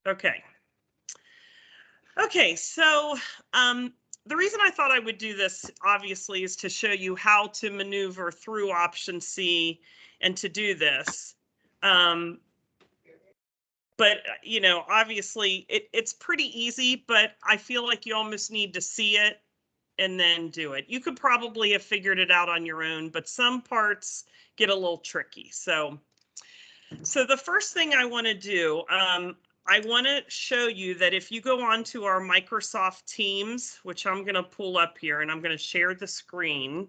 Okay. Okay, so the reason I thought I would do this, obviously, is to show you how to maneuver through option C and to do this. But, you know, obviously, it's pretty easy, but I feel like you almost need to see it and then do it. You could probably have figured it out on your own, but some parts get a little tricky. So the first thing I want to do, I want to show you that if you go on to our Microsoft Teams, which I'm going to pull up here and I'm going to share the screen.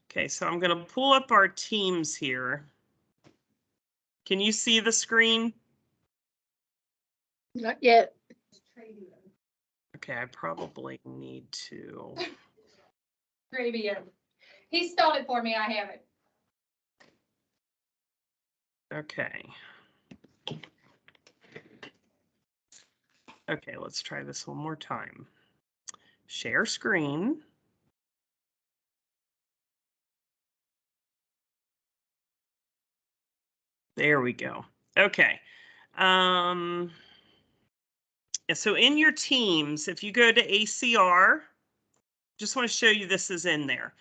Okay, so I'm going to pull up our Teams here. Can you see the screen? Not yet. Okay, I probably need to. Gravy. He stole it for me. I have it. Okay. Okay, let's try this one more time. Share screen. There we go. Okay. So in your Teams, if you go to ACR, just want to show you this is in there.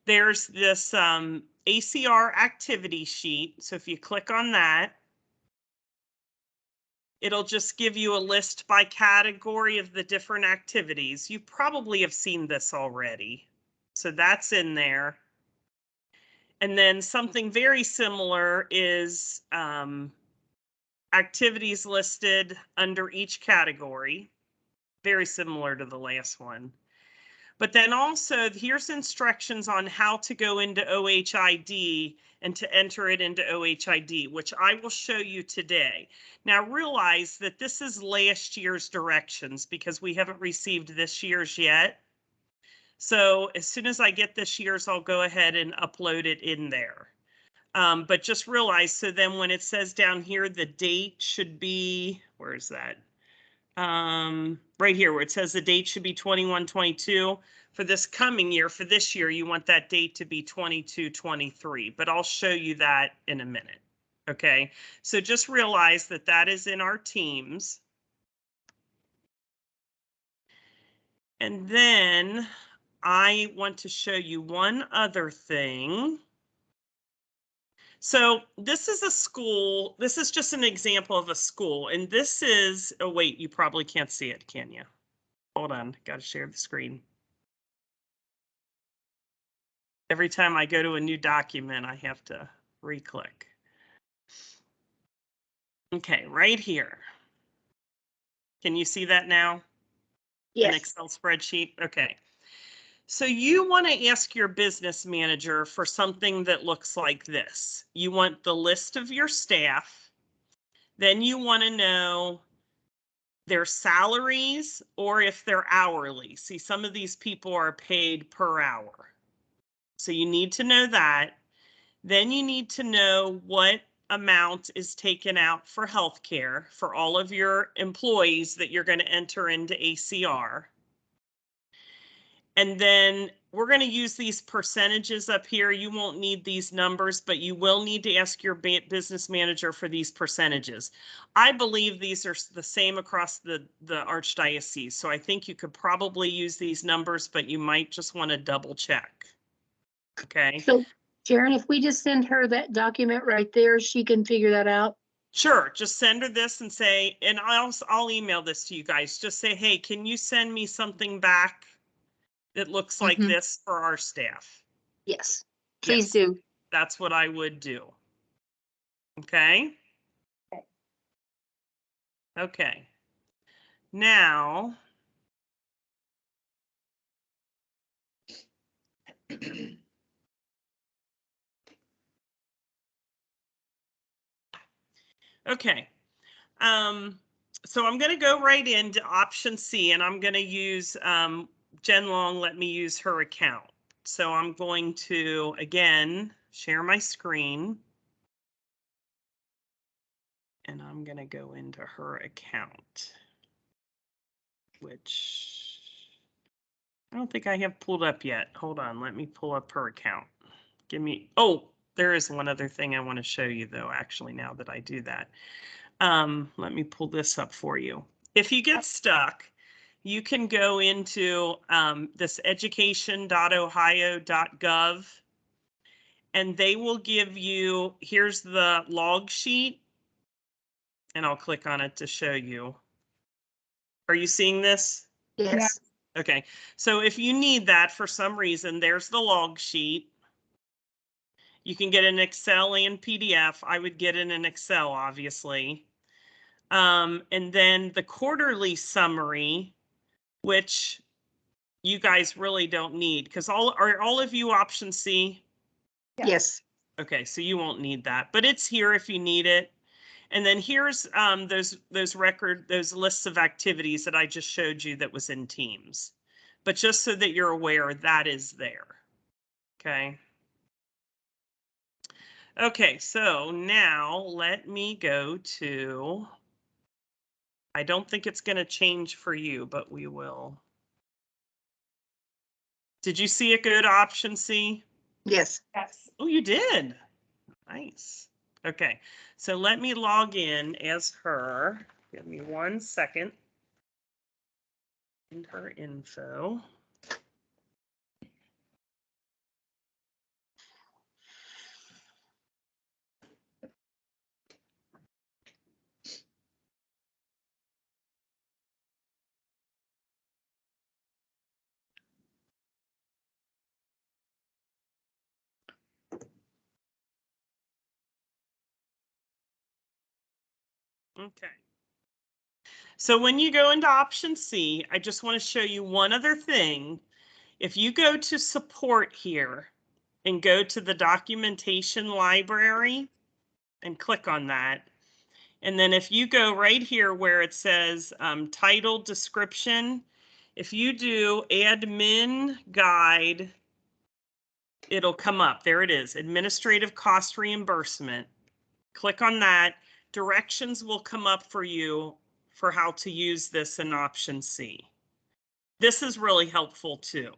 There's this ACR activity sheet. So if you click on that, it'll just give you a list by category of the different activities. You probably have seen this already. So that's in there. And then something very similar is activities listed under each category. Very similar to the last one. But then also here's instructions on how to go into OHID and to enter it into OHID, which I will show you today. Now realize that this is last year's directions because we haven't received this year's yet. So as soon as I get this year's, I'll go ahead and upload it in there. But just realize, so then when it says down here, the date should be, where is that? Right here where it says the date should be 21-22. For this coming year, for this year, you want that date to be 22-23, but I'll show you that in a minute. Okay, so just realize that that is in our Teams. And then I want to show you one other thing. So this is a school. This is just an example of a school. And this is, oh wait, you probably can't see it, can you? Hold on, got to share the screen. Every time I go to a new document, I have to re-click. Okay, right here. Can you see that now? Yes. An Excel spreadsheet? Okay. So you want to ask your business manager for something that looks like this. You want the list of your staff. Then you want to know their salaries or if they're hourly. See, some of these people are paid per hour. So you need to know that. Then you need to know what amount is taken out for healthcare for all of your employees that you're going to enter into ACR. And then we're going to use these percentages up here. You won't need these numbers, but you will need to ask your business manager for these percentages. I believe these are the same across the Archdiocese. So I think you could probably use these numbers, but you might just want to double check. Okay. So Sharon, if we just send her that document right there, she can figure that out. Sure, just send her this and say, and I'll email this to you guys. Just say, hey, can you send me something back that looks like this for our staff? Yes, please Yes, do. that's what I would do. Okay. Okay. Now, okay. So I'm going to go right into option C and I'm going to use Jen Long let me use her account. So I'm going to, again, share my screen. And I'm going to go into her account, which I don't think I have pulled up yet. Hold on, let me pull up her account. Give me, oh, There is one other thing I want to show you though, actually, now that I do that. Let me pull this up for you. If you get stuck, you can go into this education.ohio.gov and they will give you, here's the log sheet, and I'll click on it to show you. Are you seeing this? Yes. Okay, so if you need that for some reason, there's the log sheet. You can get an Excel and PDF. I would get it in Excel, obviously. And then the quarterly summary, which you guys really don't need, because are all of you OptionC? Yes. Okay, so you won't need that, but it's here if you need it. And then here's those lists of activities that I just showed you that was in Teams. But just so that you're aware, that is there. Okay. Okay, so now let me go to, I don't think it's going to change for you, but we will. Did you see it go to OptionC? Yes. Yes. Oh, you did. Nice. Okay, so let me log in as her. Give me 1 second. And her info. Okay. So when you go into OptionC, I just want to show you one other thing. If you go to support here and go to the documentation library and click on that, and then if you go right here where it says title description, if you do admin guide, it'll come up. There it is, administrative cost reimbursement. Click on that. Directions will come up for you for how to use this in OptionC. This is really helpful too.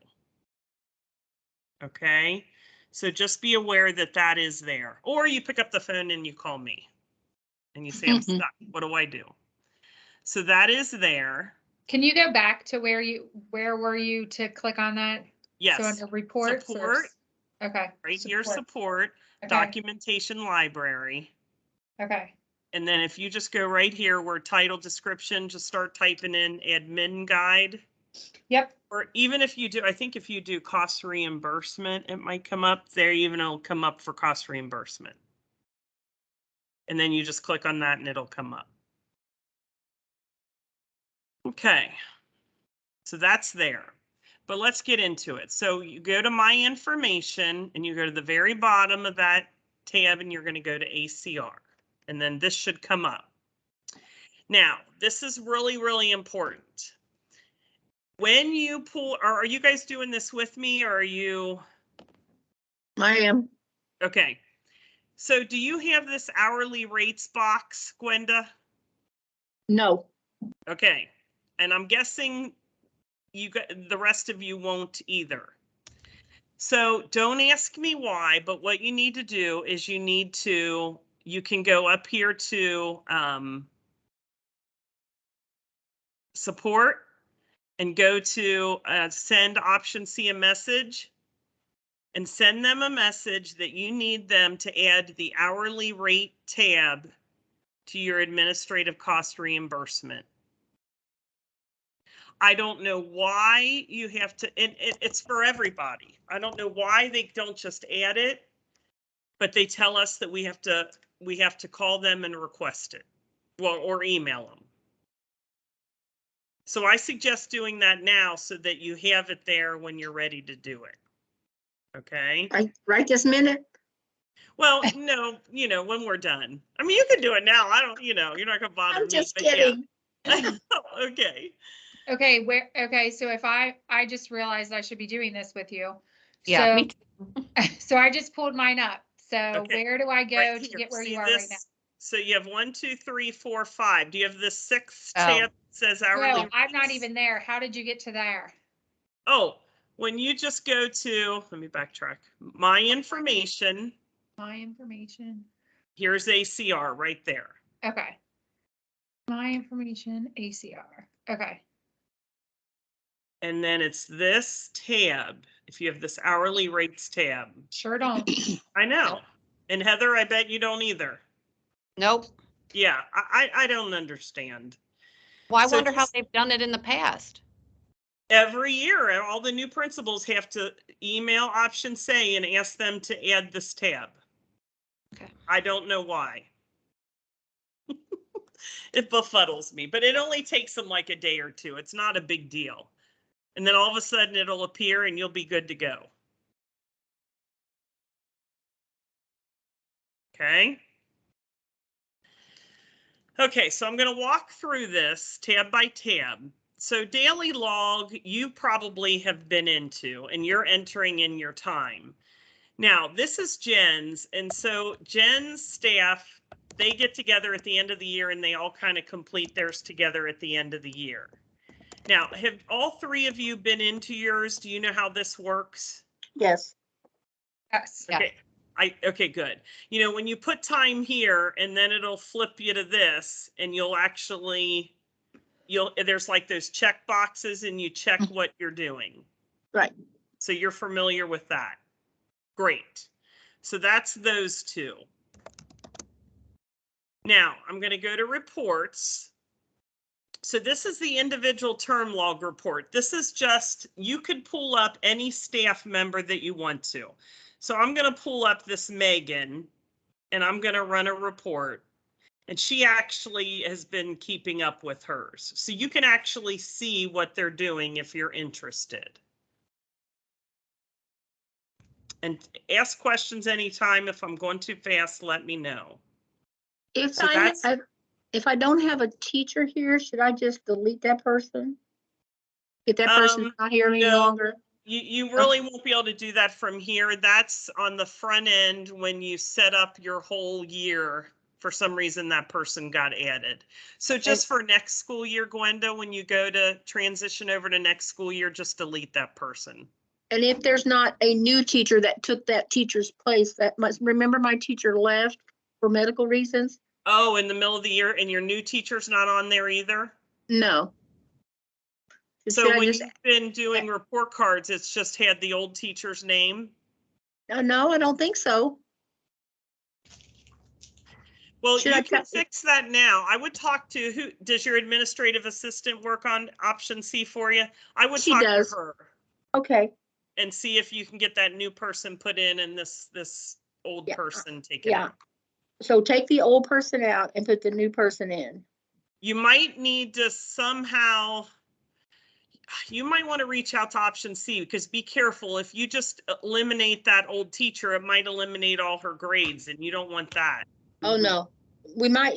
Okay, so just be aware that that is there. Or you pick up the phone and you call me and you say, I'm stuck. What do I do? So that is there. Can you go back to where were you to click on that? Yes. So under reports. Support. Okay. Right here, support, Okay. documentation library. Okay. And then if you just go right here where title description, just start typing in admin guide. Yep. Or even if you do, I think if you do cost reimbursement, it might come up there, even it'll come up for cost reimbursement. And then you just click on that and it'll come up. Okay, so that's there. But let's get into it. So you go to my information and you go to the very bottom of that tab and you're going to go to ACR. And then this should come up. Now, this is really, really important. When you pull, are you guys doing this with me or are you? I am. Okay. So do you have this hourly rates box, Gwenda? No. Okay. And I'm guessing you got the rest of you won't either. So don't ask me why, but what you need to do is you can go up here to support and go to send OptionC a message and send them a message that you need them to add the hourly rate tab to your administrative cost reimbursement. I don't know why you have to, it's for everybody. I don't know why they don't just add it, but they tell us that we have to call them and request it, well, or email them. So I suggest doing that now so that you have it there when you're ready to do it. Okay. Right this minute? Well, no, when we're done. I mean, you can do it now. I don't, you're not gonna bother me. I'm just but kidding. Yeah. Okay. Okay. So if I just realized I should be doing this with you. Yeah, So, me too. so I just pulled mine up. So Okay. where do I go Right to here. get where See you are this? right now? So you have 1, 2, 3, 4, 5. Do you have the 6th Oh. tab that says hourly No, I'm not rates? even there. How did you get to there? Oh, when you just go to, let me backtrack, my information, My information. Here's ACR right there. Okay. My information, ACR. Okay. And then it's this tab. If you have this hourly rates tab. Sure don't. I know. And Heather, I bet you don't either. Nope. Yeah, I don't understand. Well, I So wonder how just- they've done it in the past. Every year, all the new principals have to email OptionC and ask them to add this tab. Okay. I don't know why. It befuddles me, but it only takes them like a day or two. It's not a big deal. And then all of a sudden it'll appear and you'll be good to go. Okay. Okay, so I'm going to walk through this tab by tab. So daily log, you probably have been into, and you're entering in your time. Now, this is Jen's, and so Jen's staff, they get together at the end of the year and they all kind of complete theirs together at the end of the year. Now, have all three of you been into yours? Do you know how this works? Yes. Yes. Yeah. Okay. Okay, good. You know, when you put time here and then it'll flip you to this and you'll actually, there's like those check boxes and you check what you're doing. Right. So you're familiar with that. Great. So that's those two. Now I'm going to go to reports. So this is the individual term log report. This is just, you could pull up any staff member that you want to. So I'm going to pull up this Megan and I'm going to run a report. And she actually has been keeping up with hers. So you can actually see what they're doing if you're interested. And ask questions anytime. If I'm going too fast, let me know. If So that's- if I don't have a teacher here, should I just delete that person? If that person's not here any no. longer? You really won't be able to do that from here. That's on the front end when you set up your whole year. For some reason, that person got added. So just for next school year, Gwenda, when you go to transition over to next school year, just delete that person. And if there's not a new teacher that took that teacher's place, that must, remember my teacher left for medical reasons? Oh, in the middle of the year and your new teacher's not on there either? No. So Should I when just, you've been doing report cards, it's just had the old teacher's name? no, I don't think so. Well, Should I you can try- fix that now. I would talk to who, does your administrative assistant work on OptionC for you? I would She talk does. to her Okay, and see if you can get that new person put in and this old Yeah, person taken yeah. out. so take the old person out and put the new person in. You might need to somehow, you might want to reach out to OptionC because be careful. If you just eliminate that old teacher, it might eliminate all her grades and you don't want that. Oh, no, we might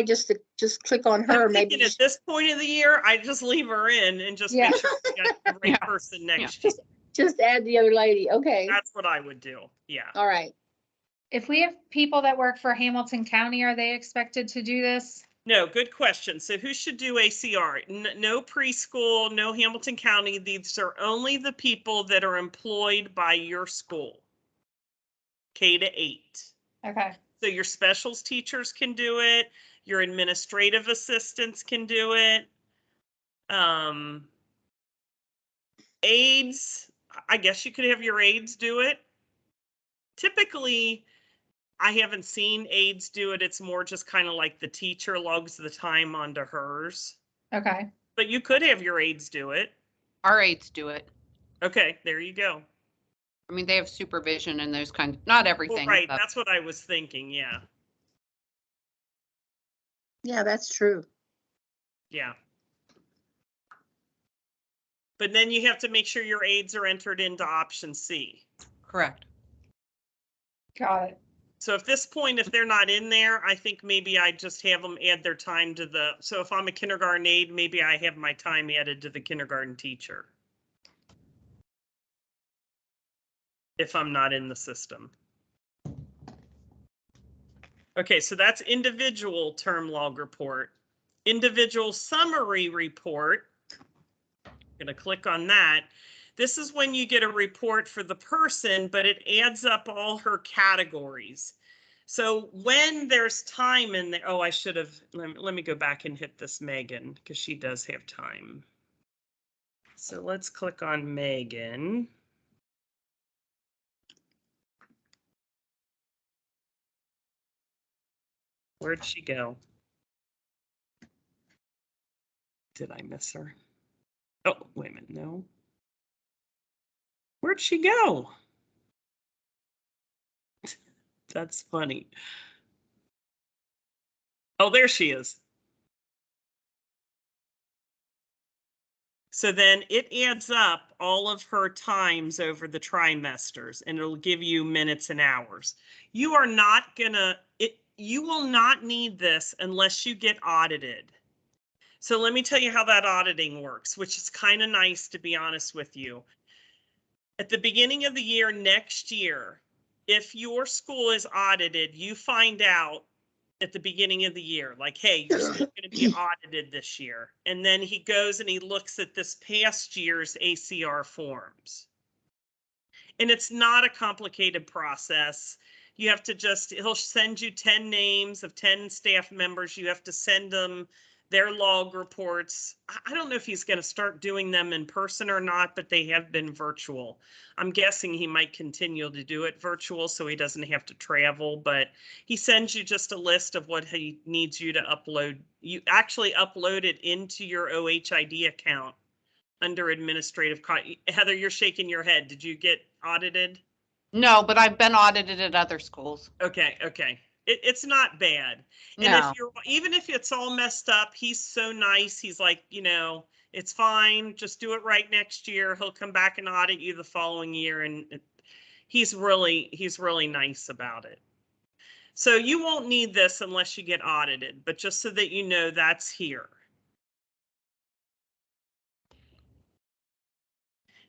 just click on her, I'm maybe. thinking at this point of the year, I just leave her in and just Yeah. make sure we got the right Yeah. person next year. Just add the other lady, okay, That's what I would do. Yeah. all right. If we have people that work for Hamilton County, are they expected to do this? No, good question. So who should do ACR? No preschool, no Hamilton County. These are only the people that are employed by your school. K-8. Okay. So your specials teachers can do it. Your administrative assistants can do it. Aides, I guess you could have your aides do it. Typically, I haven't seen aides do it. It's more just kind of like the teacher logs the time onto hers. Okay. But you could have your aides do it. Our aides do it. Okay, there you go. I mean, they have supervision and those kinds, not Well, everything. right, but that's what I was thinking. Yeah, Yeah, that's true. yeah. But then you have to make sure your aides are entered into OptionC. Correct. Got it. So at this point, if they're not in there, I think maybe I just have them add their time to the, so if I'm a kindergarten aide, maybe I have my time added to the kindergarten teacher. If I'm not in the system. Okay, so that's individual term log report. Individual summary report. I'm going to click on that. This is when you get a report for the person, but it adds up all her categories. So when there's time in there, oh, I should have, let me go back and hit this Megan, because she does have time. So let's click on Megan. Where'd she go? Did I miss her? Oh, wait a minute, no. Where'd she go? That's funny. Oh, there she is. So then it adds up all of her times over the trimesters, and it'll give you minutes and hours. You are not gonna, you will not need this unless you get audited. So let me tell you how that auditing works, which is kind of nice, to be honest with you. At the beginning of the year next year, if your school is audited, you find out at the beginning of the year, like, hey, you're still going to be audited this year. And then he goes and he looks at this past year's ACR forms. And it's not a complicated process. You have to just, he'll send you 10 names of 10 staff members. You have to send them their log reports. I don't know if he's going to start doing them in person or not, but they have been virtual. I'm guessing he might continue to do it virtual so he doesn't have to travel, but he sends you just a list of what he needs you to upload. You actually upload it into your OHID account under administrative. Heather, you're shaking your head. Did you get audited? No, but I've been audited at other schools. Okay, okay. It's not bad. And No. if you're, even if it's all messed up, he's so nice. He's like, you know, it's fine. Just do it right next year. He'll come back and audit you the following year. And he's really nice about it. So you won't need this unless you get audited, but just so that you know, that's here.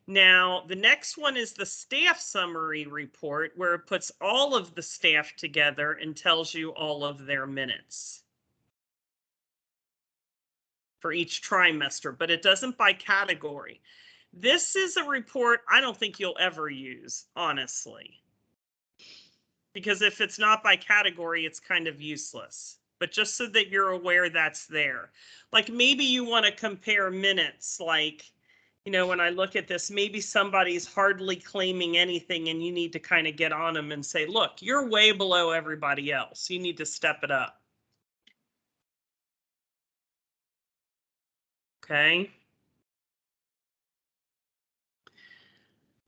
Now, the next one is the staff summary report, where it puts all of the staff together and tells you all of their minutes for each trimester, but it doesn't by category. This is a report I don't think you'll ever use, honestly, because if it's not by category, it's kind of useless. But just so that you're aware that's there. Like maybe you want to compare minutes, like, you know, when I look at this, maybe somebody's hardly claiming anything and you need to kind of get on them and say, look, you're way below everybody else. You need to step it up. Okay.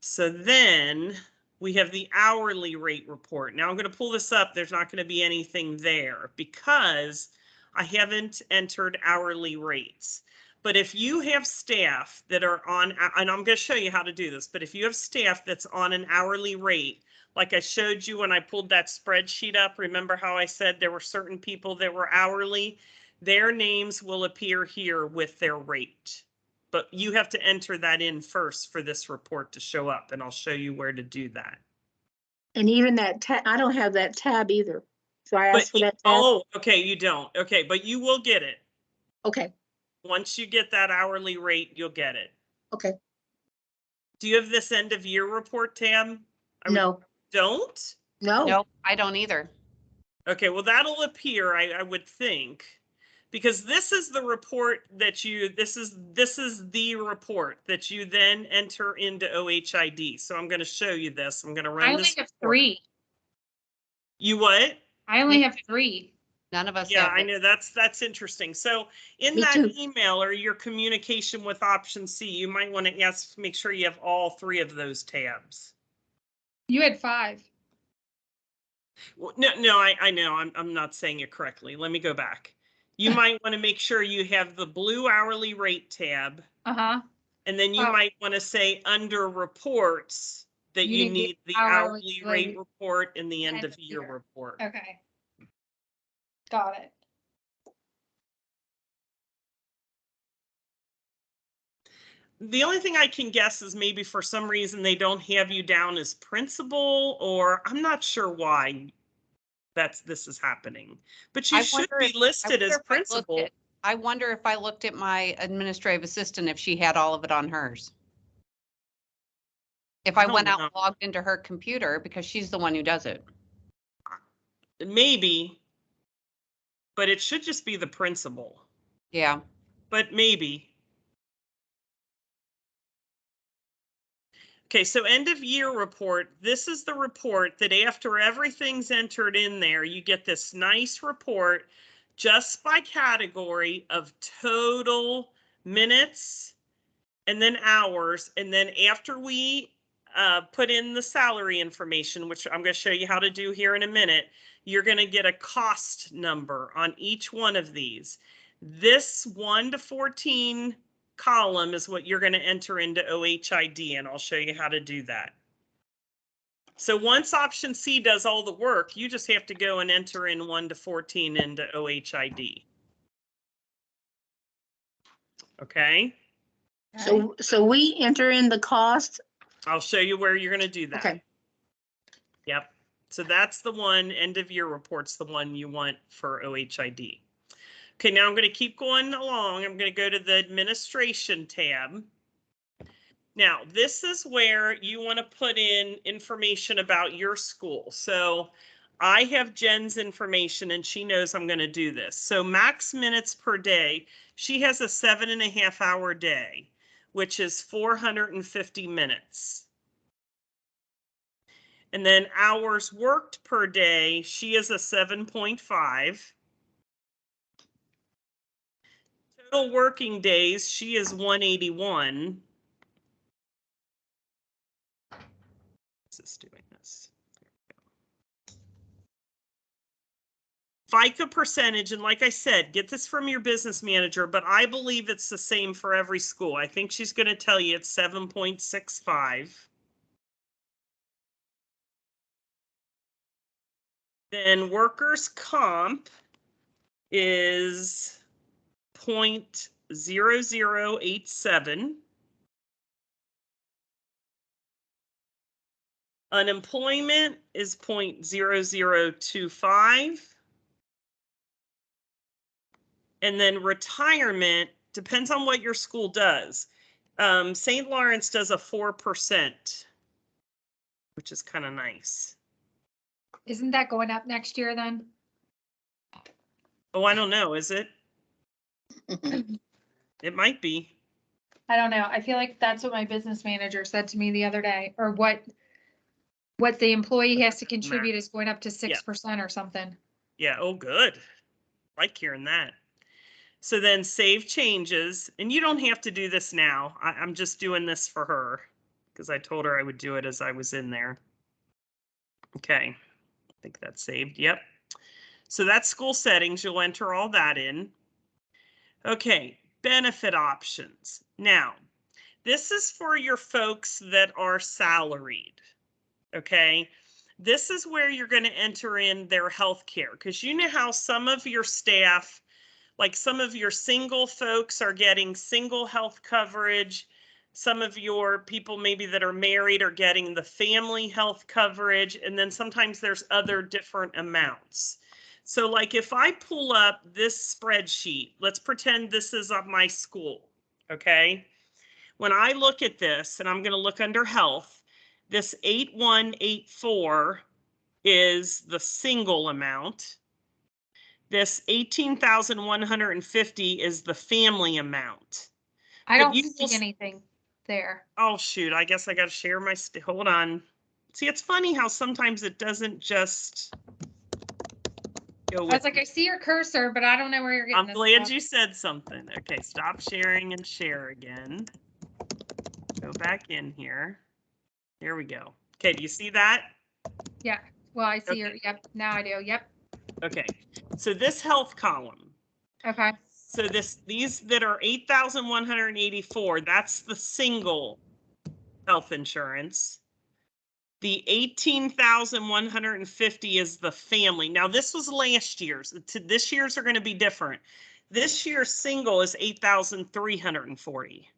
So then we have the hourly rate report. Now I'm going to pull this up. There's not going to be anything there because I haven't entered hourly rates. But if you have staff that are on, and I'm going to show you how to do this, but if you have staff that's on an hourly rate, like I showed you when I pulled that spreadsheet up, remember how I said there were certain people that were hourly? Their names will appear here with their rate. But you have to enter that in first for this report to show up, and I'll show you where to do that. And even that tab, I don't have that tab either. So I asked for that tab. Oh, okay, you don't. Okay, but you will get it. Okay, Once you get that hourly rate, you'll get it. okay. Do you have this end of year report, Tam? No, Don't? no. Nope, I don't either. Okay, well, that'll appear, I would think, because this is the report that you, this is the report that you then enter into OHID. So I'm going to show you this. I'm going to I run only this. have report. 3. You what? I only have 3. None of us Yeah, have I it. know that's interesting. So in Me that too. email or your communication with OptionC, you might want to ask, make sure you have all 3 of those tabs. You had 5. Well, no, I know I'm not saying it correctly. Let me go back. You might want to make sure you have the blue hourly rate tab, Uh-huh. and then you Oh. might want to say under reports that You you need need the the hourly hourly rate rate report and the end end of of year year. report. Okay. Got it. The only thing I can guess is maybe for some reason they don't have you down as principal, or I'm not sure why this is happening. But you should be listed as principal. I wonder if I looked at my administrative assistant if she had all of it on hers. If I don't went out know. and logged into her computer, because she's the one who does it. Maybe, but it should just be the principal, Yeah. but maybe. Okay, so end of year report. This is the report that after everything's entered in there, you get this nice report just by category of total minutes and then hours. And then after we put in the salary information, which I'm going to show you how to do here in a minute, you're going to get a cost number on each one of these. This 1 to 14 column is what you're going to enter into OHID, and I'll show you how to do that. So once option C does all the work, you just have to go and enter in 1 to 14 into OHID. Okay, So we enter in the cost. I'll show you where you're going to do that. Okay. Yep. So that's the one, end of year report's the one you want for OHID. Okay, now I'm going to keep going along. I'm going to go to the administration tab. Now, this is where you want to put in information about your school. So I have Jen's information and she knows I'm going to do this. So max minutes per day, she has a 7.5 hour day, which is 450 minutes. And then hours worked per day, she is a 7.5. Total working days, she is 181. What's this doing this? FICA percentage, and like I said, get this from your business manager, but I believe it's the same for every school. I think she's going to tell you it's 7.65. Then workers' comp is 0.0087. Unemployment is 0.0025. And then retirement depends on what your school does. St. Lawrence does a 4%, which is kind of nice. Isn't that going up next year then? Oh, I don't know. Is it? It might be. I don't know. I feel like that's what my business manager said to me the other day, or what the employee has to contribute is going up to 6% or something. Yeah. Oh, good. Like hearing that. So then save changes, and you don't have to do this now. I'm just doing this for her because I told her I would do it as I was in there. Okay. I think that's saved. Yep. So that's school settings. You'll enter all that in. Okay. Benefit options. Now, this is for your folks that are salaried. Okay. This is where you're going to enter in their health care, because you know how some of your staff, like some of your single folks, are getting single health coverage. Some of your people maybe that are married are getting the family health coverage. And then sometimes there's other different amounts. So like if I pull up this spreadsheet, let's pretend this is of my school, okay? When I look at this, and I'm going to look under health, this 8184 is the single amount. This 18,150 is the family amount. I But don't you will see anything there. Oh, shoot. I guess I got to share my, hold on. See, it's funny how sometimes it doesn't just go I with was like, me. I see your cursor, but I don't know where you're getting I'm this glad stuff. you said something. Okay, stop sharing and share again. Go back in here. Here we go. Okay, do you see that? Yeah, well, I see Okay. your, yep, now I do, yep, Okay, so this health column. okay. So these that are 8,184, that's the single health insurance. The 18,150 is the family. Now this was last year's. This year's are going to be different. This year's single is 8,340.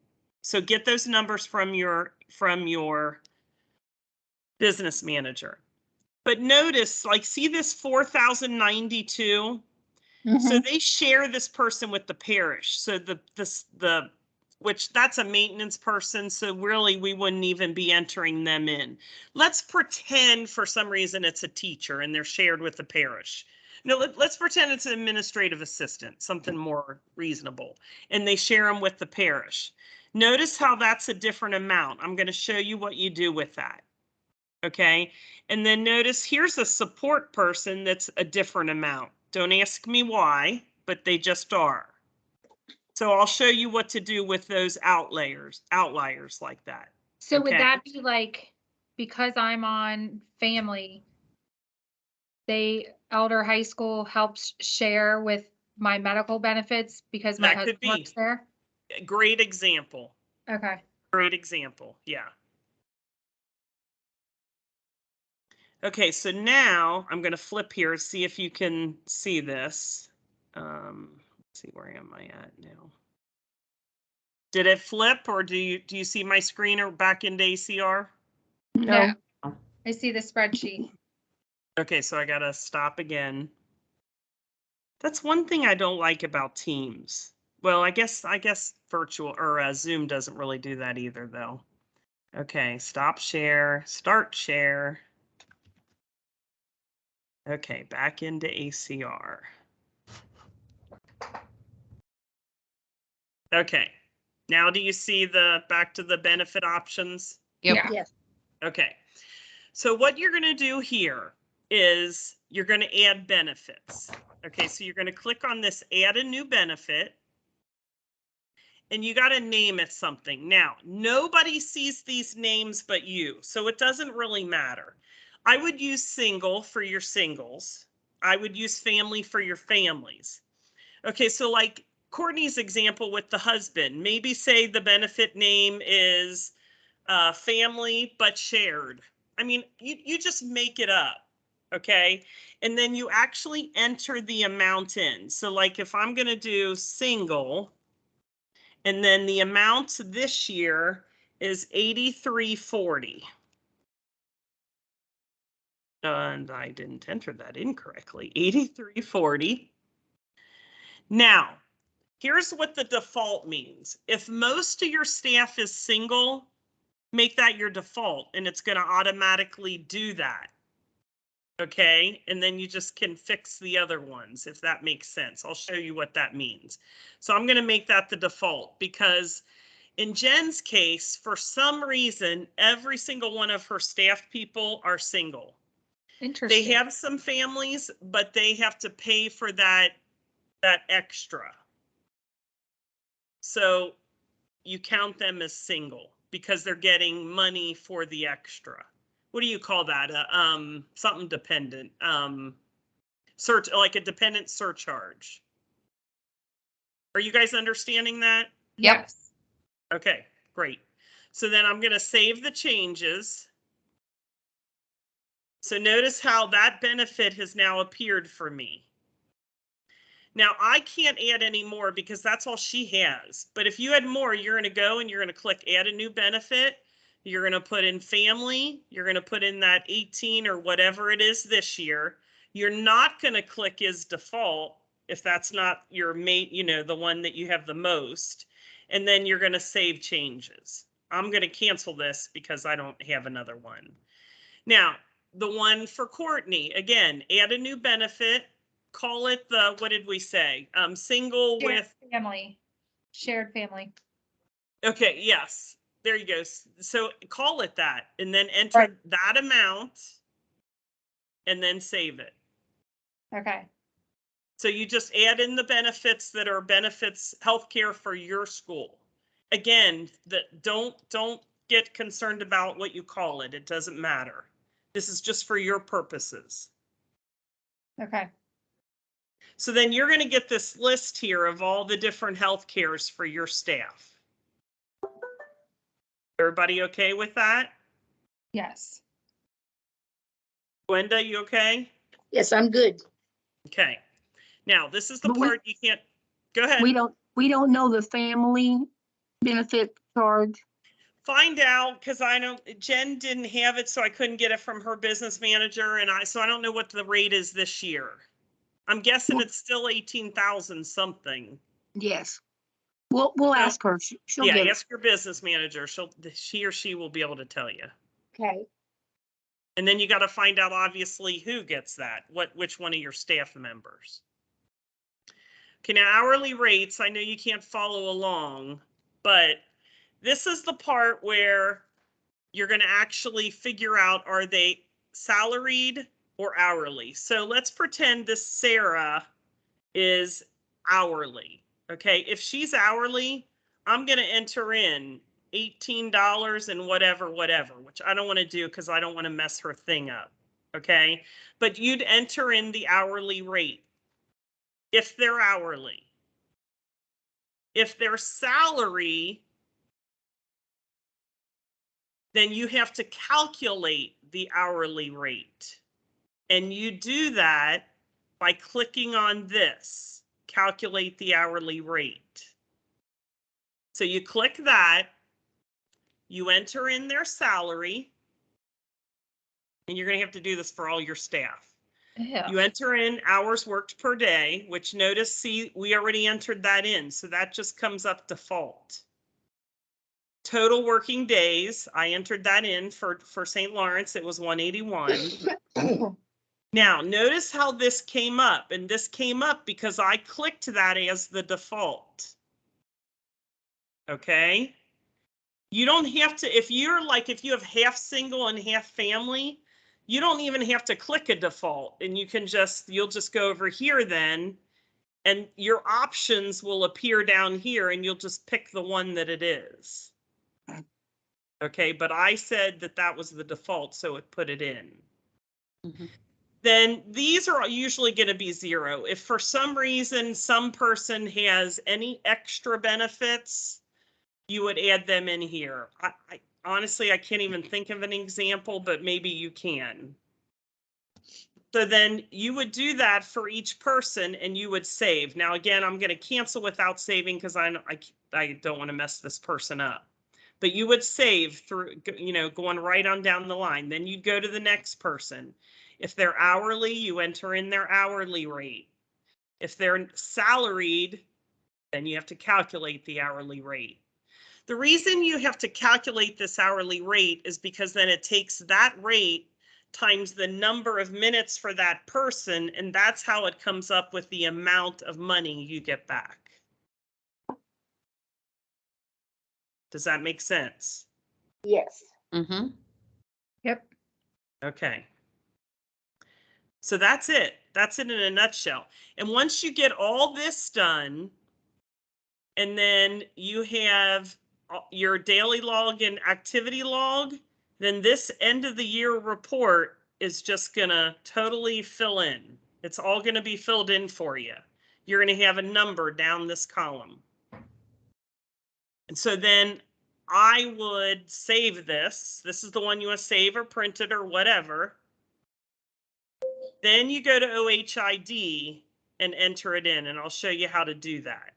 So get those numbers from your business manager. But notice, like, see this 4,092? So they share this person with the parish. So the which that's a maintenance person, so really we wouldn't even be entering them in. Let's pretend for some reason it's a teacher and they're shared with the parish. No, let's pretend it's an administrative assistant, something more reasonable, and they share them with the parish. Notice how that's a different amount. I'm going to show you what you do with that. Okay, and then notice here's a support person that's a different amount. Don't ask me why, but they just are. So I'll show you what to do with those outliers like that. So would Okay. that be like, because I'm on family, Elder High School helps share with my medical benefits because my That could husband be. works there? Great example. Okay. Great example. Yeah. Okay, so now I'm going to flip here, see if you can see this. Let's see, where am I at now? Did it flip, or do you see my screen or back into ACR? No, I see the spreadsheet. Okay, so I got to stop again. That's one thing I don't like about Teams. Well, I guess virtual or Zoom doesn't really do that either, though. Okay, stop share, start share. Okay, back into ACR. Okay, now do you see back to the benefit options? Yep. Yeah. yes, Okay, so what you're going to do here is you're going to add benefits. Okay, so you're going to click on this add a new benefit. And you got to name it something. Now, nobody sees these names but you, so it doesn't really matter. I would use single for your singles. I would use family for your families. Okay, so like Courtney's example with the husband, maybe say the benefit name is family but shared. I mean, you just make it up, okay? And then you actually enter the amount in. So like if I'm going to do single, and then the amount this year is $83.40. And I didn't enter that incorrectly, $83.40. Now, here's what the default means. If most of your staff is single, make that your default and it's going to automatically do that. Okay, and then you just can fix the other ones if that makes sense. I'll show you what that means. So I'm going to make that the default because in Jen's case, for some reason, every single one of her staff people are single. Interesting. They have some families, but they have to pay for that extra. So you count them as single because they're getting money for the extra. What do you call that? Something dependent. Like a dependent surcharge. Are you guys understanding that? Yes. Okay, great. So then I'm going to save the changes. So notice how that benefit has now appeared for me. Now I can't add any more because that's all she has. But if you had more, you're going to go and you're going to click add a new benefit. You're going to put in family. You're going to put in that 18 or whatever it is this year. You're not going to click as default if that's not your mate, the one that you have the most. And then you're going to save changes. I'm going to cancel this because I don't have another one. Now, the one for Courtney, again, add a new benefit, call it what did we say? Single with family, shared family. Okay, yes, there you go. So call it that and then enter that amount and then save it. Okay. So you just add in the benefits that are benefits healthcare for your school. Again, don't get concerned about what you call it. It doesn't matter. This is just for your purposes. Okay. So then you're going to get this list here of all the different healthcares for your staff. Everybody okay with that? Yes. Gwenda, you okay? yes, I'm good. Okay. Now, this is the But part you can't, go ahead. We don't know the family benefit charge. Find out, because Jen didn't have it, so I couldn't get it from her business manager, so I don't know what the rate is this year. I'm guessing it's still 18,000 something. Yes, We'll ask her. She'll Yeah, give. ask your business manager. She or she will be able to tell you. Okay. And then you got to find out obviously who gets that, which one of your staff members. Okay, now hourly rates, I know you can't follow along, but this is the part where you're going to actually figure out, are they salaried or hourly? So let's pretend this Sarah is hourly. Okay, if she's hourly, I'm going to enter in $18 and whatever, which I don't want to do because I don't want to mess her thing up. Okay, but you'd enter in the hourly rate if they're hourly. If they're salary, then you have to calculate the hourly rate. And you do that by clicking on this, calculate the hourly rate. So you click that, you enter in their salary, and you're going to have to do this for all your staff. Yeah. You enter in hours worked per day, which notice, see, we already entered that in, so that just comes up default. Total working days, I entered that in for St. Lawrence, it was 181. Now, notice how this came up, and this came up because I clicked that as the default. Okay? You don't have to, if you have half single and half family, you don't even have to click a default, and you'll just go over here then, and your options will appear down here, and you'll just pick the one that it is. Okay, but I said that was the default, so it put it in. Mhm. Then these are usually going to be 0. If for some reason some person has any extra benefits, you would add them in here. I honestly, I can't even think of an example, but maybe you can. So then you would do that for each person and you would save. Now, again, I'm going to cancel without saving because I don't want to mess this person up. But you would save through, going right on down the line. Then you'd go to the next person. If they're hourly, you enter in their hourly rate. If they're salaried, then you have to calculate the hourly rate. The reason you have to calculate this hourly rate is because then it takes that rate times the number of minutes for that person, and that's how it comes up with the amount of money you get back. Does that make sense? Yes. Mm-hmm. Yep. Okay. So that's it. That's it in a nutshell. And once you get all this done, and then you have your daily log and activity log, then this end of the year report is just going to totally fill in. It's all going to be filled in for you. You're going to have a number down this column. And so then I would save this. This is the one you want to save or print it or whatever. Then you go to OHID and enter it in, and I'll show you how to do that.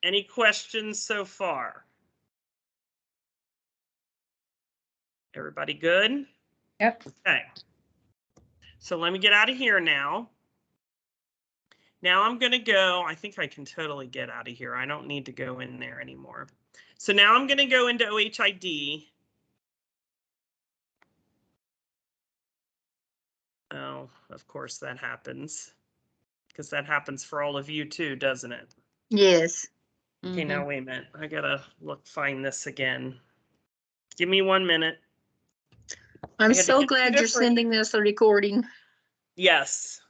Any questions so far? Everybody good? Yep. Okay. So let me get out of here now. Now I'm going to go, I think I can totally get out of here. I don't need to go in there anymore. So now I'm going to go into OHID. Oh, of course that happens. Because that happens for all of you too, doesn't it? Yes. Okay, now wait a minute. I gotta find this again. Give me 1 minute. I'm I had to so get glad two you're different- sending this a recording. Yes.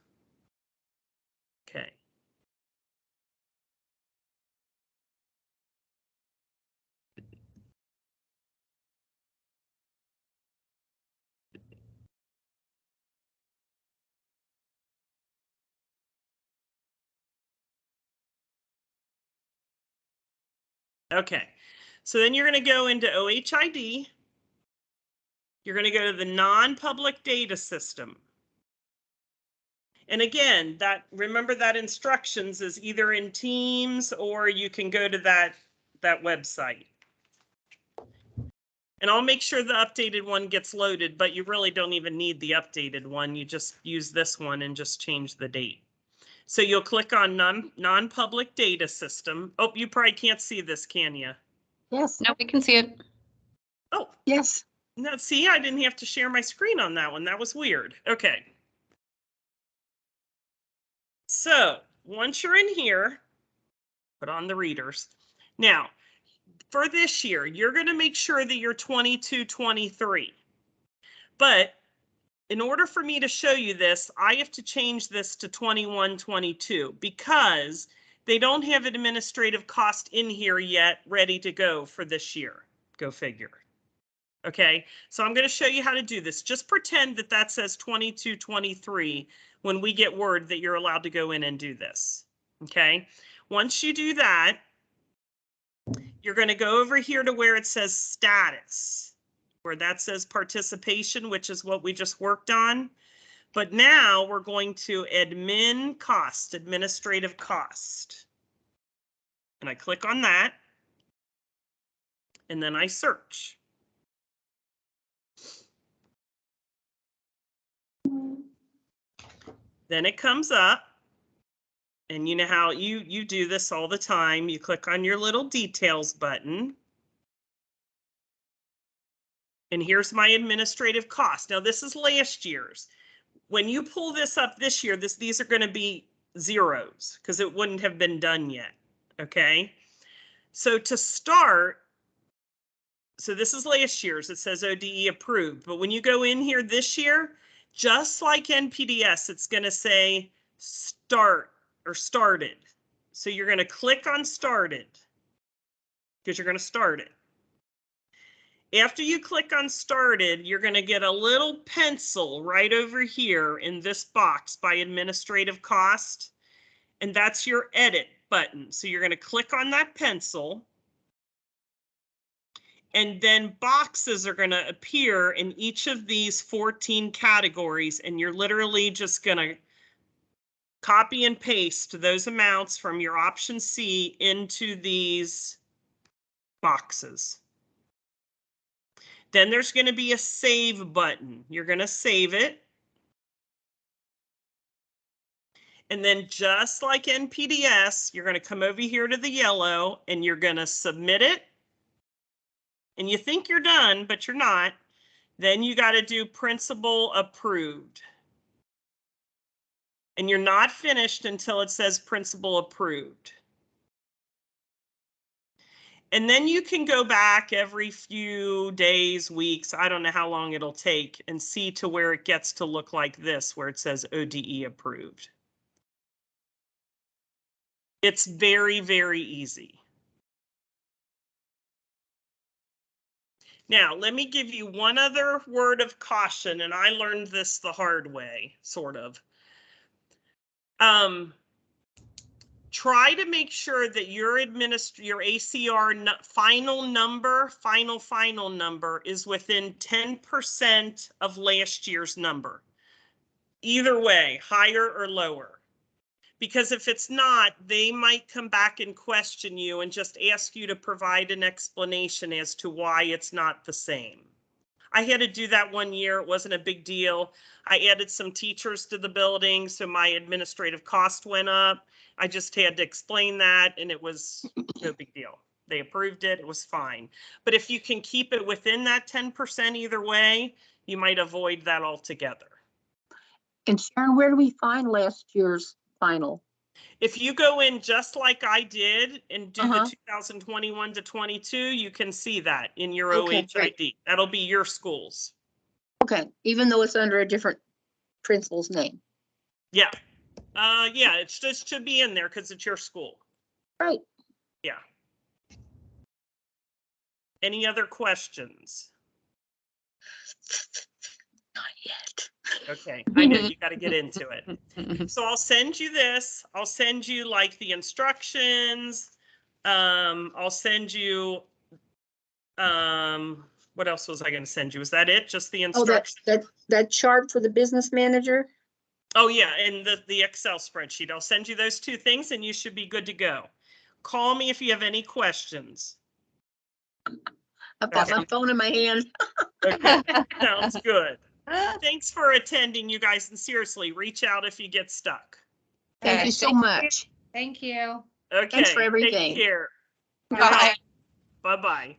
Okay. Okay. So then you're going to go into OHID. You're going to go to the non-public data system. And again, remember that instructions is either in Teams or you can go to that website. And I'll make sure the updated one gets loaded, but you really don't even need the updated one. You just use this one and just change the date. So you'll click on non-public data system. Oh, you probably can't see this, can you? Yes, No, we can see it. Oh, yes. no, see, I didn't have to share my screen on that one. That was weird. Okay. So once you're in here, put on the readers. Now, for this year, you're going to make sure that you're 22, 23. But in order for me to show you this, I have to change this to 21, 22 because they don't have administrative cost in here yet ready to go for this year. Go figure. Okay, so I'm going to show you how to do this. Just pretend that that says 22, 23 when we get word that you're allowed to go in and do this. Okay, once you do that, you're going to go over here to where it says status, where that says participation, which is what we just worked on. But now we're going to admin cost, administrative cost. And I click on that. And then I search. Then it comes up. And you know how you do this all the time. You click on your little details button. And here's my administrative cost. Now this is last year's. When you pull this up this year, these are going to be zeros because it wouldn't have been done yet. Okay. So to start, so this is last year's. It says ODE approved. But when you go in here this year, just like NPDS, it's going to say start or started. So you're going to click on started because you're going to start it. After you click on started, you're going to get a little pencil right over here in this box by administrative cost. And that's your edit button. So you're going to click on that pencil. And then boxes are going to appear in each of these 14 categories. And you're literally just going to copy and paste those amounts from your option C into these boxes. Then there's going to be a save button. You're going to save it. And then just like NPDS, you're going to come over here to the yellow and you're going to submit it. And you think you're done, but you're not. Then you got to do principal approved. And you're not finished until it says principal approved. And then you can go back every few days, weeks, I don't know how long it'll take, and see to where it gets to look like this, where it says ODE approved. It's very, very easy. Now, let me give you one other word of caution, and I learned this the hard way, sort of. Try to make sure that your ACR final number is within 10% of last year's number. Either way, higher or lower. Because if it's not, they might come back and question you and just ask you to provide an explanation as to why it's not the same. I had to do that one year. It wasn't a big deal. I added some teachers to the building, so my administrative cost went up. I just had to explain that, and it was no big deal. They approved it. It was fine. But if you can keep it within that 10% either way, you might avoid that altogether. And Sharon, where do we find last year's final? If you go in just like I did and do the 2021 to 22, you can see that in your OHID. Great. That'll be your schools. Okay, even though it's under a different principal's name. Yeah. Yeah, it just should be in there because it's your school. Right. Yeah. Any other questions? Not yet. Okay, I know you got to get into it. So I'll send you this. I'll send you like the instructions. I'll send you, what else was I going to send you? Is that it? Just the instructions? Oh, that chart for the business manager? Oh yeah, and the Excel spreadsheet. I'll send you those two things and you should be good to go. Call me if you have any questions. I've got my phone in my hand. Okay, sounds good. Thanks for attending, you guys, and seriously, reach out if you get stuck. Thank Okay. you so much. Thank you. Okay. for everything. Take care. Bye. Bye-bye.